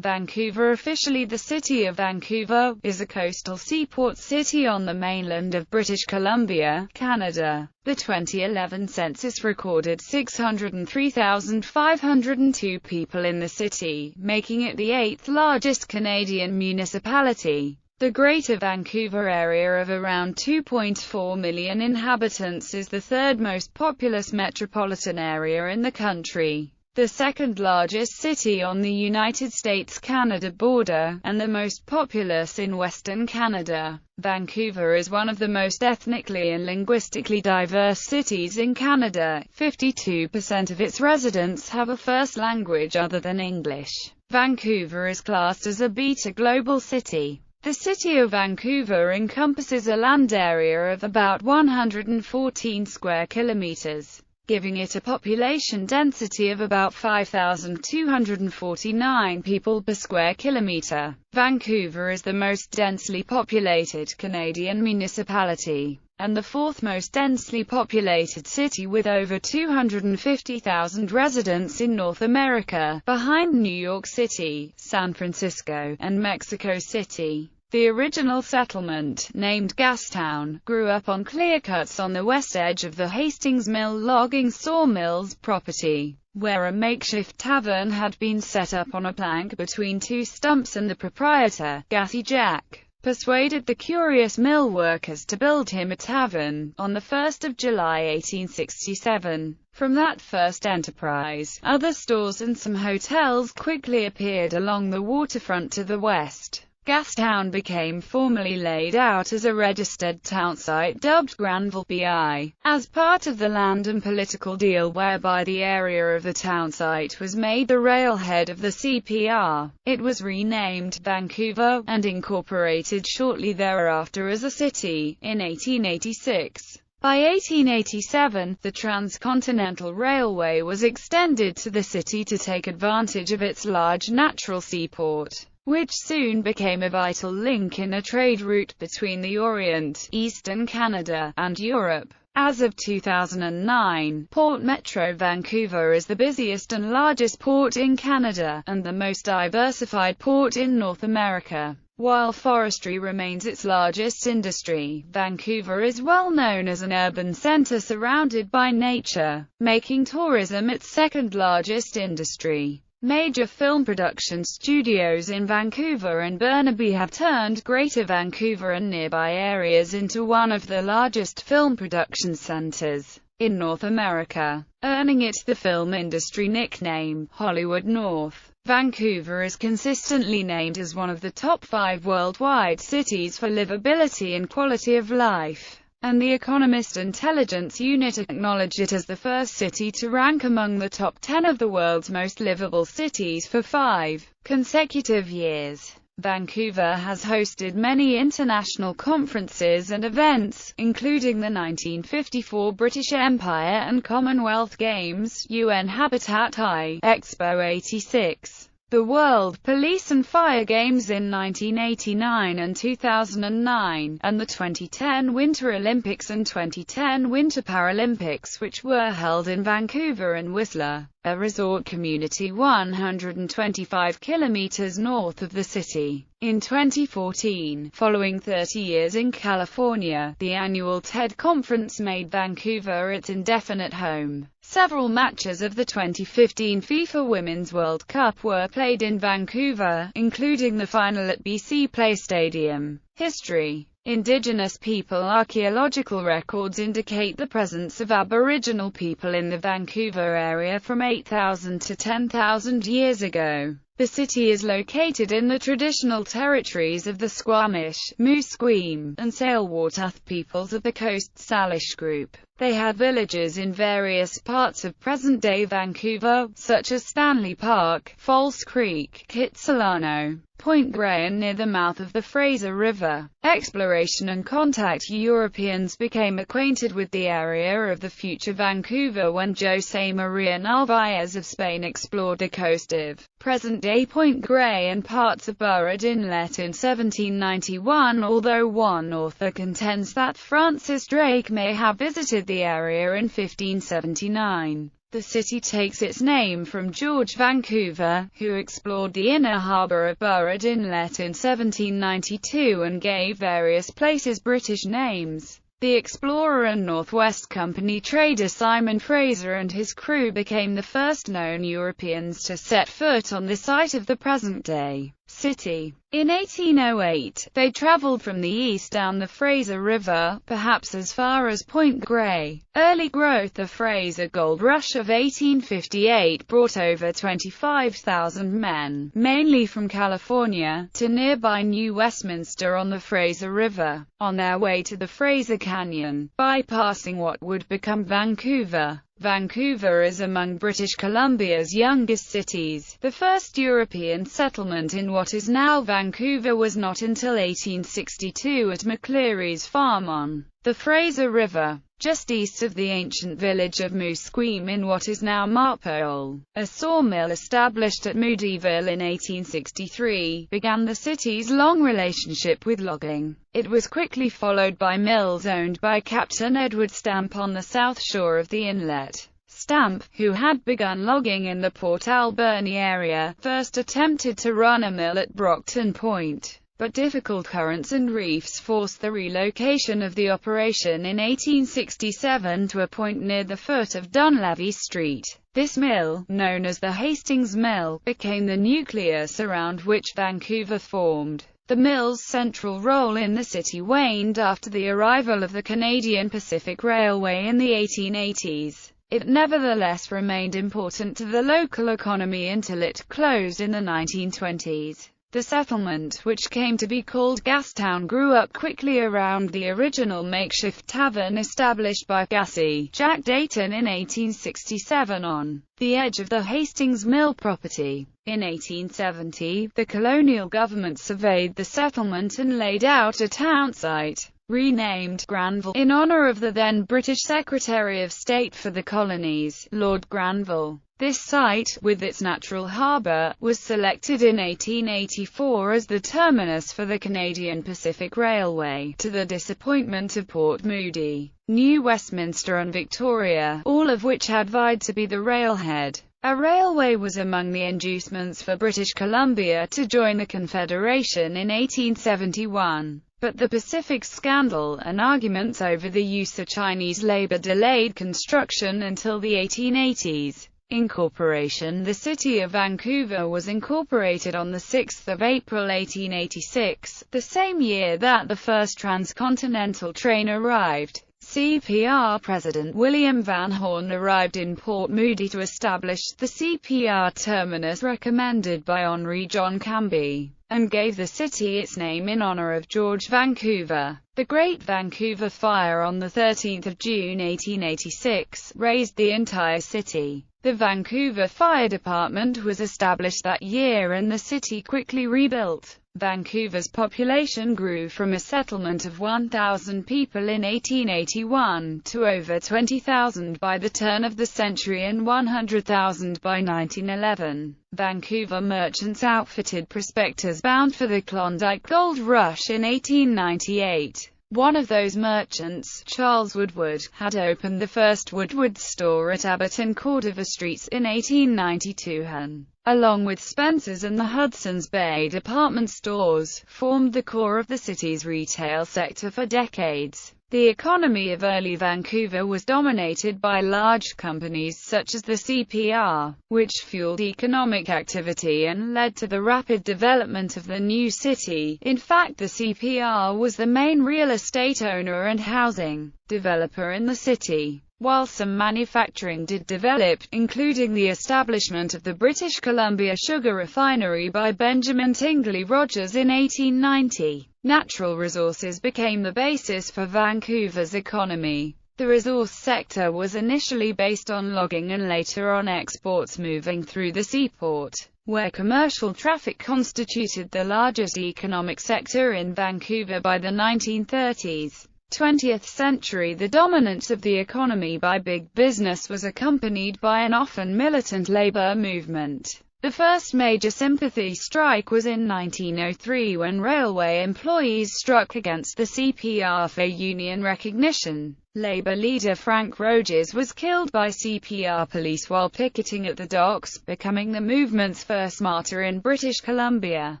Vancouver, officially the City of Vancouver, is a coastal seaport city on the mainland of British Columbia, Canada. The 2011 census recorded 603,502 people in the city, making it the 8th largest Canadian municipality. The Greater Vancouver area of around 2.4 million inhabitants is the third most populous metropolitan area in the country, the second largest city on the United States-Canada border, and the most populous in Western Canada. Vancouver is one of the most ethnically and linguistically diverse cities in Canada. 52% of its residents have a first language other than English. Vancouver is classed as a Beta Global City. The City of Vancouver encompasses a land area of about 114 square kilometers, giving it a population density of about 5,249 people per square kilometer. Vancouver is the most densely populated Canadian municipality, and the fourth most densely populated city with over 250,000 residents in North America, behind New York City, San Francisco, and Mexico City. The original settlement, named Gastown, grew up on clearcuts on the west edge of the Hastings Mill logging sawmills property, where a makeshift tavern had been set up on a plank between two stumps, and the proprietor, Gassy Jack, persuaded the curious mill workers to build him a tavern, on the 1st of July 1867. From that first enterprise, other stores and some hotels quickly appeared along the waterfront to the west. Gastown became formally laid out as a registered townsite dubbed Granville BI, as part of the land and political deal whereby the area of the townsite was made the railhead of the CPR. It was renamed Vancouver, and incorporated shortly thereafter as a city, in 1886. By 1887, the Transcontinental Railway was extended to the city to take advantage of its large natural seaport, which soon became a vital link in a trade route between the Orient, Eastern Canada, and Europe. As of 2009, Port Metro Vancouver is the busiest and largest port in Canada, and the most diversified port in North America. While forestry remains its largest industry, Vancouver is well known as an urban center surrounded by nature, making tourism its second largest industry. Major film production studios in Vancouver and Burnaby have turned Greater Vancouver and nearby areas into one of the largest film production centers in North America, earning it the film industry nickname, Hollywood North. Vancouver is consistently named as one of the top 5 worldwide cities for livability and quality of life, and The Economist Intelligence Unit acknowledged it as the first city to rank among the top 10 of the world's most livable cities for 5 consecutive years. Vancouver has hosted many international conferences and events, including the 1954 British Empire and Commonwealth Games, UN Habitat I, Expo 86, the World Police and Fire Games in 1989 and 2009, and the 2010 Winter Olympics and 2010 Winter Paralympics, which were held in Vancouver and Whistler, a resort community 125 kilometers north of the city. In 2014, following 30 years in California, the annual TED Conference made Vancouver its indefinite home. Several matches of the 2015 FIFA Women's World Cup were played in Vancouver, including the final at BC Place Stadium. History. Indigenous people. Archaeological records indicate the presence of Aboriginal people in the Vancouver area from 8,000 to 10,000 years ago. The city is located in the traditional territories of the Squamish, Musqueam, and Tsleil-Waututh peoples of the Coast Salish group. They had villages in various parts of present-day Vancouver, such as Stanley Park, False Creek, Kitsilano, Point Grey, and near the mouth of the Fraser River. Exploration and contact. Europeans became acquainted with the area of the future Vancouver when José María Narváez of Spain explored the coast of present-day Point Grey and parts of Burrard Inlet in 1791, although one author contends that Francis Drake may have visited the area in 1579. The city takes its name from George Vancouver, who explored the inner harbour of Burrard Inlet in 1792 and gave various places British names. The explorer and Northwest Company trader Simon Fraser and his crew became the first known Europeans to set foot on the site of the present-day city. In 1808, they travelled from the east down the Fraser River, perhaps as far as Point Grey. Early growth of Fraser Gold Rush of 1858 brought over 25,000 men, mainly from California, to nearby New Westminster on the Fraser River, on their way to the Fraser Canyon, bypassing what would become Vancouver. Vancouver is among British Columbia's youngest cities. The first European settlement in what is now Vancouver was not until 1862 at McCleary's farm on the Fraser River, just east of the ancient village of Musqueam in what is now Marpole. A sawmill established at Moodyville in 1863 began the city's long relationship with logging. It was quickly followed by mills owned by Captain Edward Stamp on the south shore of the inlet. Stamp, who had begun logging in the Port Alberni area, first attempted to run a mill at Brockton Point, but difficult currents and reefs forced the relocation of the operation in 1867 to a point near the foot of Dunleavy Street. This mill, known as the Hastings Mill, became the nucleus around which Vancouver formed. The mill's central role in the city waned after the arrival of the Canadian Pacific Railway in the 1880s. It nevertheless remained important to the local economy until it closed in the 1920s. The settlement, which came to be called Gastown, grew up quickly around the original makeshift tavern established by Gussie Jack Dayton in 1867 on the edge of the Hastings Mill property. In 1870, the colonial government surveyed the settlement and laid out a town site, renamed Granville, in honor of the then British Secretary of State for the Colonies, Lord Granville. This site, with its natural harbour, was selected in 1884 as the terminus for the Canadian Pacific Railway, to the disappointment of Port Moody, New Westminster and Victoria, all of which had vied to be the railhead. A railway was among the inducements for British Columbia to join the Confederation in 1871. But the Pacific scandal and arguments over the use of Chinese labor delayed construction until the 1880s. Incorporation. The city of Vancouver was incorporated on 6 April 1886, the same year that the first transcontinental train arrived. CPR President William Van Horn arrived in Port Moody to establish the CPR terminus recommended by Henri John Camby, and gave the city its name in honor of George Vancouver. The Great Vancouver Fire on 13 June 1886 razed the entire city. The Vancouver Fire Department was established that year and the city quickly rebuilt. Vancouver's population grew from a settlement of 1,000 people in 1881 to over 20,000 by the turn of the century and 100,000 by 1911. Vancouver merchants outfitted prospectors bound for the Klondike Gold Rush in 1898. One of those merchants, Charles Woodward, had opened the first Woodward store at Abbott and Cordova Streets in 1892 and, along with Spencer's and the Hudson's Bay department stores, formed the core of the city's retail sector for decades. The economy of early Vancouver was dominated by large companies such as the CPR, which fueled economic activity and led to the rapid development of the new city. In fact, the CPR was the main real estate owner and housing developer in the city, while some manufacturing did develop, including the establishment of the British Columbia Sugar Refinery by Benjamin Tingley Rogers in 1890. Natural resources became the basis for Vancouver's economy. The resource sector was initially based on logging and later on exports moving through the seaport, where commercial traffic constituted the largest economic sector in Vancouver by the 1930s. 20th century. The dominance of the economy by big business was accompanied by an often militant labor movement. The first major sympathy strike was in 1903 when railway employees struck against the CPR for union recognition. Labour leader Frank Rogers was killed by CPR police while picketing at the docks, becoming the movement's first martyr in British Columbia.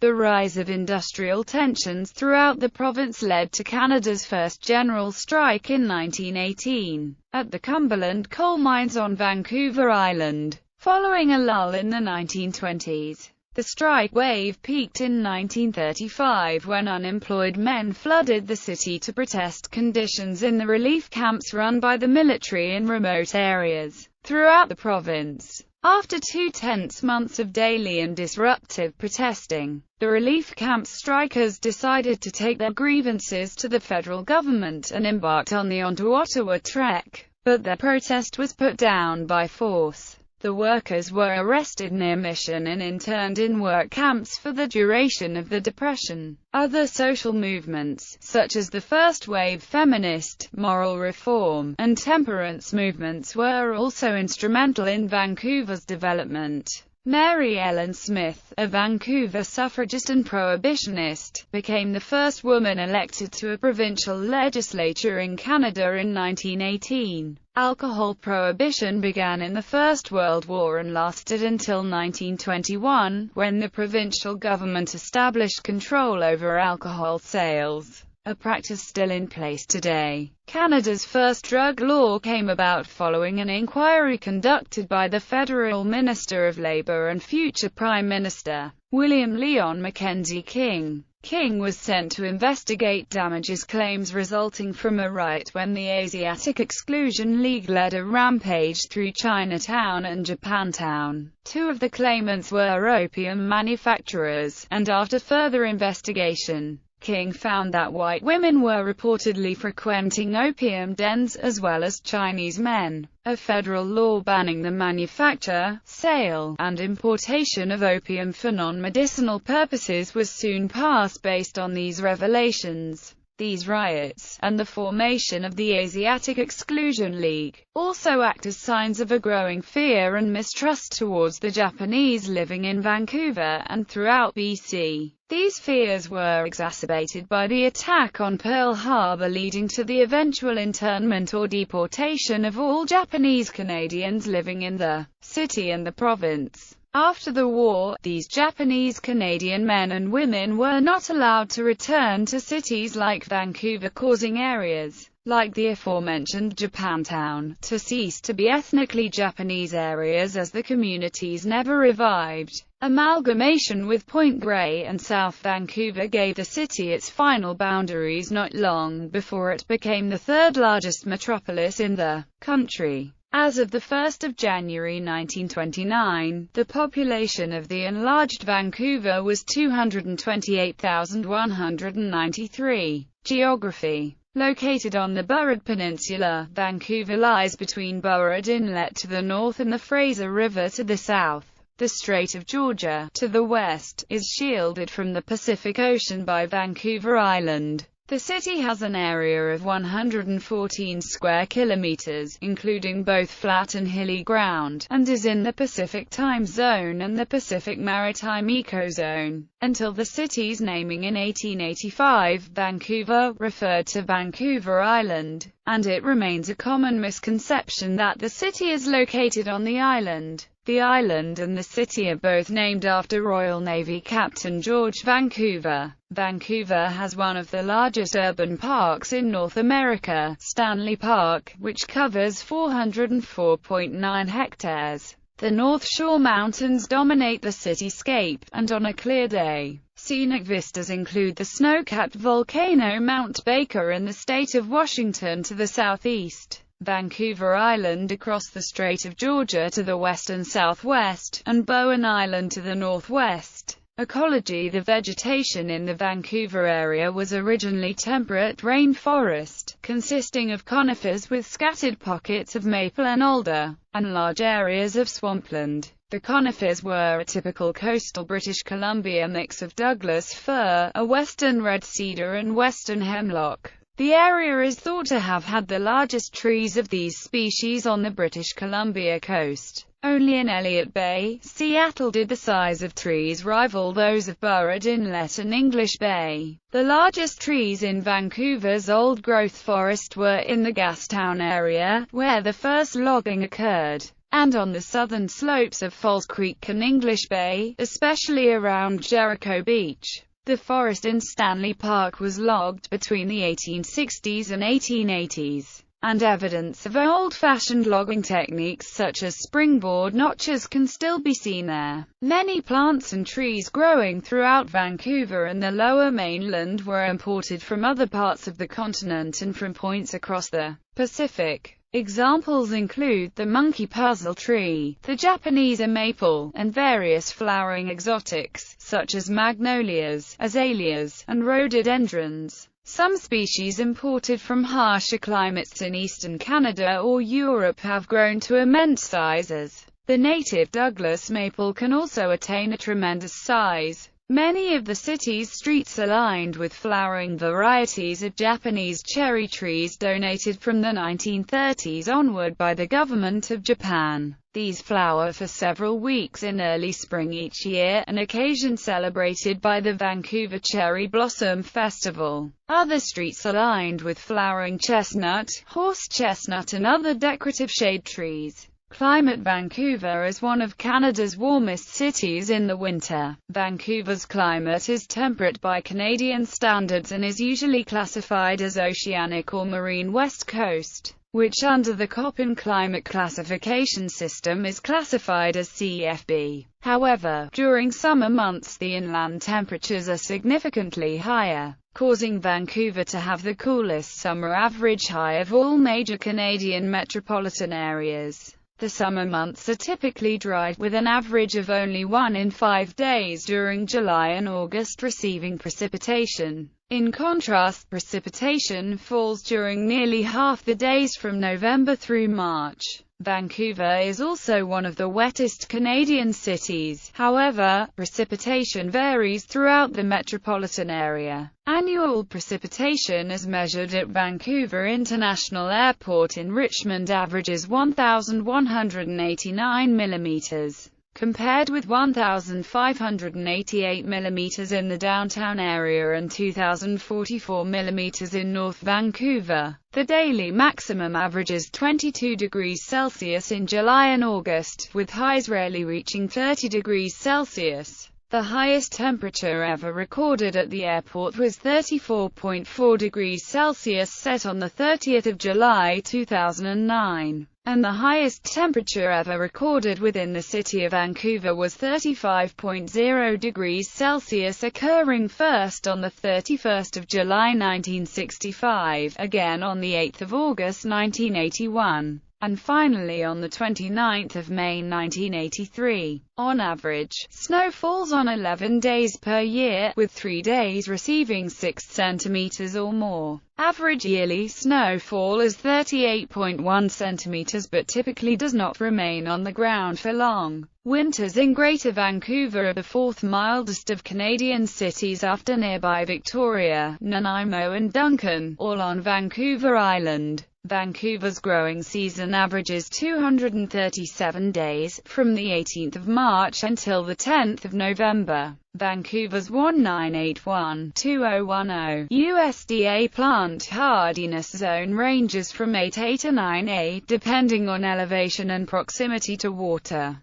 The rise of industrial tensions throughout the province led to Canada's first general strike in 1918, at the Cumberland coal mines on Vancouver Island, following a lull in the 1920s. The strike wave peaked in 1935 when unemployed men flooded the city to protest conditions in the relief camps run by the military in remote areas throughout the province. After 2 tense months of daily and disruptive protesting, the relief camps strikers decided to take their grievances to the federal government and embarked on the Ottawa trek, but their protest was put down by force. The workers were arrested near Mission and interned in work camps for the duration of the Depression. Other social movements, such as the first-wave feminist, moral reform, and temperance movements were also instrumental in Vancouver's development. Mary Ellen Smith, a Vancouver suffragist and prohibitionist, became the first woman elected to a provincial legislature in Canada in 1918. Alcohol prohibition began in the First World War and lasted until 1921, when the provincial government established control over alcohol sales, a practice still in place today. Canada's first drug law came about following an inquiry conducted by the Federal Minister of Labour and future Prime Minister, William Lyon Mackenzie King. King was sent to investigate damages claims resulting from a riot when the Asiatic Exclusion League led a rampage through Chinatown and Japantown. 2 of the claimants were opium manufacturers, and after further investigation, King found that white women were reportedly frequenting opium dens as well as Chinese men. A federal law banning the manufacture, sale, and importation of opium for non-medicinal purposes was soon passed based on these revelations. These riots, and the formation of the Asiatic Exclusion League, also act as signs of a growing fear and mistrust towards the Japanese living in Vancouver and throughout BC. These fears were exacerbated by the attack on Pearl Harbor, leading to the eventual internment or deportation of all Japanese Canadians living in the city and the province. After the war, these Japanese Canadian men and women were not allowed to return to cities like Vancouver, causing areas, like the aforementioned Japantown, to cease to be ethnically Japanese areas as the communities never revived. Amalgamation with Point Grey and South Vancouver gave the city its final boundaries not long before it became the third largest metropolis in the country. As of 1 January 1929, the population of the enlarged Vancouver was 228,193. Geography. Located on the Burrard Peninsula, Vancouver lies between Burrard Inlet to the north and the Fraser River to the south. The Strait of Georgia, to the west, is shielded from the Pacific Ocean by Vancouver Island. The city has an area of 114 square kilometers, including both flat and hilly ground, and is in the Pacific Time Zone and the Pacific Maritime Ecozone. Until the city's naming in 1885, Vancouver referred to Vancouver Island, and it remains a common misconception that the city is located on the island. The island and the city are both named after Royal Navy Captain George Vancouver. Vancouver has one of the largest urban parks in North America, Stanley Park, which covers 404.9 hectares. The North Shore Mountains dominate the cityscape, and on a clear day, scenic vistas include the snow-capped volcano Mount Baker in the state of Washington to the southeast, Vancouver Island across the Strait of Georgia to the west and southwest, and Bowen Island to the northwest. Ecology. The vegetation in the Vancouver area was originally temperate rainforest, consisting of conifers with scattered pockets of maple and alder, and large areas of swampland. The conifers were a typical coastal British Columbia mix of Douglas fir, a western red cedar and western hemlock. The area is thought to have had the largest trees of these species on the British Columbia coast. Only in Elliott Bay, Seattle did the size of trees rival those of Burrard Inlet and English Bay. The largest trees in Vancouver's old-growth forest were in the Gastown area, where the first logging occurred, and on the southern slopes of Falls Creek and English Bay, especially around Jericho Beach. The forest in Stanley Park was logged between the 1860s and 1880s, and evidence of old-fashioned logging techniques such as springboard notches can still be seen there. Many plants and trees growing throughout Vancouver and the lower mainland were imported from other parts of the continent and from points across the Pacific. Examples include the monkey puzzle tree, the Japanese maple, and various flowering exotics, such as magnolias, azaleas, and rhododendrons. Some species imported from harsher climates in eastern Canada or Europe have grown to immense sizes. The native Douglas maple can also attain a tremendous size. Many of the city's streets are lined with flowering varieties of Japanese cherry trees donated from the 1930s onward by the government of Japan. These flower for several weeks in early spring each year, an occasion celebrated by the Vancouver Cherry Blossom Festival. Other streets are lined with flowering chestnut, horse chestnut and other decorative shade trees. Climate: Vancouver is one of Canada's warmest cities in the winter. Vancouver's climate is temperate by Canadian standards and is usually classified as oceanic or marine west coast, which under the Köppen climate classification system is classified as CFB. However, during summer months the inland temperatures are significantly higher, causing Vancouver to have the coolest summer average high of all major Canadian metropolitan areas. The summer months are typically dry, with an average of only 1 in 5 days during July and August receiving precipitation. In contrast, precipitation falls during nearly half the days from November through March. Vancouver is also one of the wettest Canadian cities. However, precipitation varies throughout the metropolitan area. Annual precipitation as measured at Vancouver International Airport in Richmond averages 1,189 mm, compared with 1,588 mm in the downtown area and 2,044 mm in North Vancouver. The daily maximum averages 22 degrees Celsius in July and August, with highs rarely reaching 30 degrees Celsius. The highest temperature ever recorded at the airport was 34.4 degrees Celsius set on the 30th of July 2009. And the highest temperature ever recorded within the city of Vancouver was 35.0 degrees Celsius, occurring first on the 31st of July 1965, again on the 8th of August 1981, and finally on the 29th of May 1983. On average, snow falls on 11 days per year, with 3 days receiving 6 centimeters or more. Average yearly snowfall is 38.1 centimeters but typically does not remain on the ground for long. Winters in Greater Vancouver are the fourth mildest of Canadian cities after nearby Victoria, Nanaimo and Duncan, all on Vancouver Island. Vancouver's growing season averages 237 days, from the 18th of March until the 10th of November. Vancouver's 1981-2010 USDA plant hardiness zone ranges from 8A to 9A, depending on elevation and proximity to water.